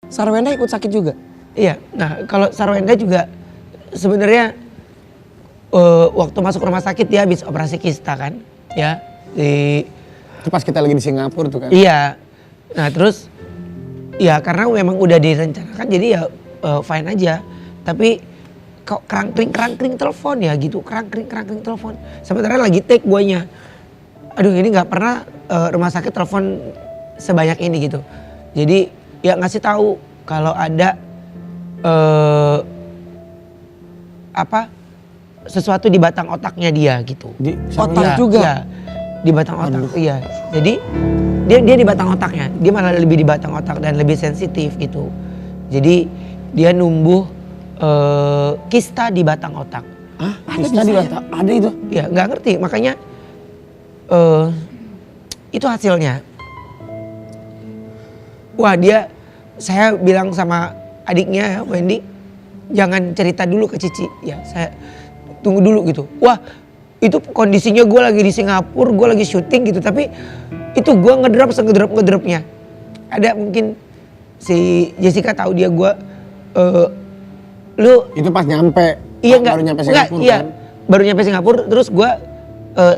Sarwenda ikut sakit juga? Iya, nah kalau Sarwenda juga sebenarnya waktu masuk rumah sakit dia habis operasi kista kan, ya. Itu pas kita lagi di Singapura tuh kan? Iya, nah terus ya karena memang udah direncanakan jadi ya fine aja. Tapi kok kerangkring telepon ya gitu, kerangkring telepon. Sementara lagi take guanya. Aduh ini nggak pernah rumah sakit telepon sebanyak ini gitu. Jadi ya ngasih tahu kalau ada sesuatu di batang otaknya dia gitu. Di otak juga? Ya, di batang otak. Iya. Jadi dia di batang otaknya. Dia malah lebih di batang otak dan lebih sensitif gitu. Jadi dia numbuh kista di batang otak. Hah? Kista di batang? Ada itu? Ya nggak ngerti, makanya itu hasilnya. Wah saya bilang sama adiknya Wendy, jangan cerita dulu ke Cici. Ya saya tunggu dulu gitu. Wah itu kondisinya gue lagi di Singapura, gue lagi syuting gitu. Tapi itu gue ngedrop-ngedropnya. Ada mungkin si Jessica tahu dia gue, lu itu pas nyampe? Iya baru nyampe Singapura iya, kan? baru nyampe Singapura. Terus gue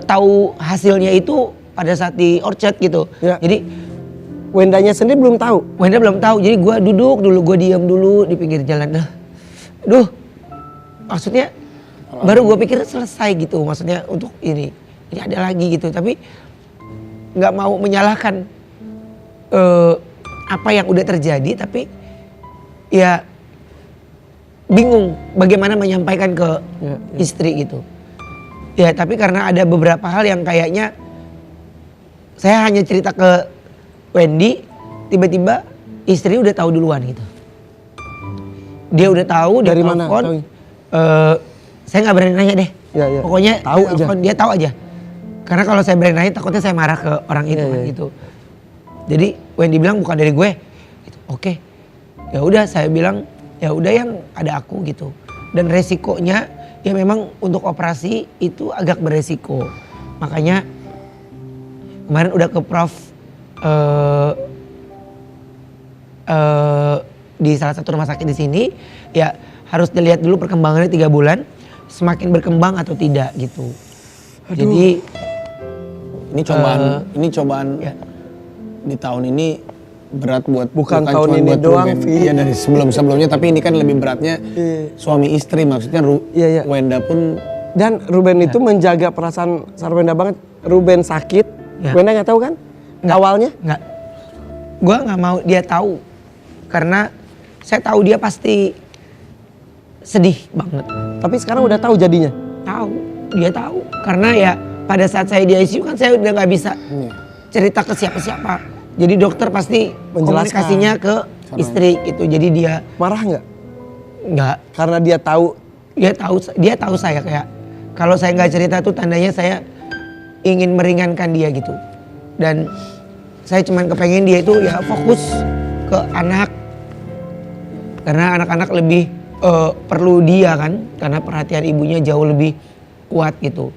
tahu hasilnya itu pada saat di Orchard gitu. Ya. Jadi Wendanya sendiri belum tahu? Wenda belum tahu, jadi gue duduk dulu, gue diam dulu di pinggir jalan. Duh, maksudnya baru gue pikir selesai gitu, maksudnya untuk ini ada lagi gitu. Tapi nggak mau menyalahkan apa yang udah terjadi, tapi ya bingung bagaimana menyampaikan ke istri gitu. Ya tapi karena ada beberapa hal yang kayaknya saya hanya cerita ke Wendy, tiba-tiba istri udah tahu duluan gitu. Dia udah tahu, dia dari mana? Saya nggak berani nanya deh. Ya. Pokoknya tahu aja. Dia tahu aja. Karena kalau saya berani nanya takutnya saya marah ke orang itu kan gitu. Jadi Wendy bilang bukan dari gue. Gitu. Oke. Ya udah saya bilang ya udah yang ada aku gitu. Dan resikonya ya memang untuk operasi itu agak beresiko. Makanya kemarin udah ke Prof di salah satu rumah sakit di sini, ya harus dilihat dulu perkembangannya 3 bulan, semakin berkembang atau tidak gitu. Aduh. Jadi ini cobaan ya. Di tahun ini berat buat bukan tahun cuma ini buat doang, Ruben. Iya dari sebelumnya, tapi ini kan lebih beratnya suami istri, maksudnya Iya. Wenda pun. Dan Ruben itu menjaga perasaan Sarwenda banget. Ruben sakit, Wenda nggak tahu kan? Awalnya? Nggak. Gue nggak mau dia tahu karena saya tahu dia pasti sedih banget. Tapi sekarang udah tahu jadinya? Tahu, dia tahu. Karena ya pada saat saya di ICU kan saya udah nggak bisa cerita ke siapa-siapa. Jadi dokter pasti komunikasinya ke istri gitu. Jadi dia marah nggak? Nggak. Karena dia tahu saya kayak kalau saya nggak cerita tuh tandanya saya ingin meringankan dia gitu. Dan saya cuman kepengen dia itu ya fokus ke anak. Karena anak-anak lebih perlu dia kan. Karena perhatian ibunya jauh lebih kuat gitu.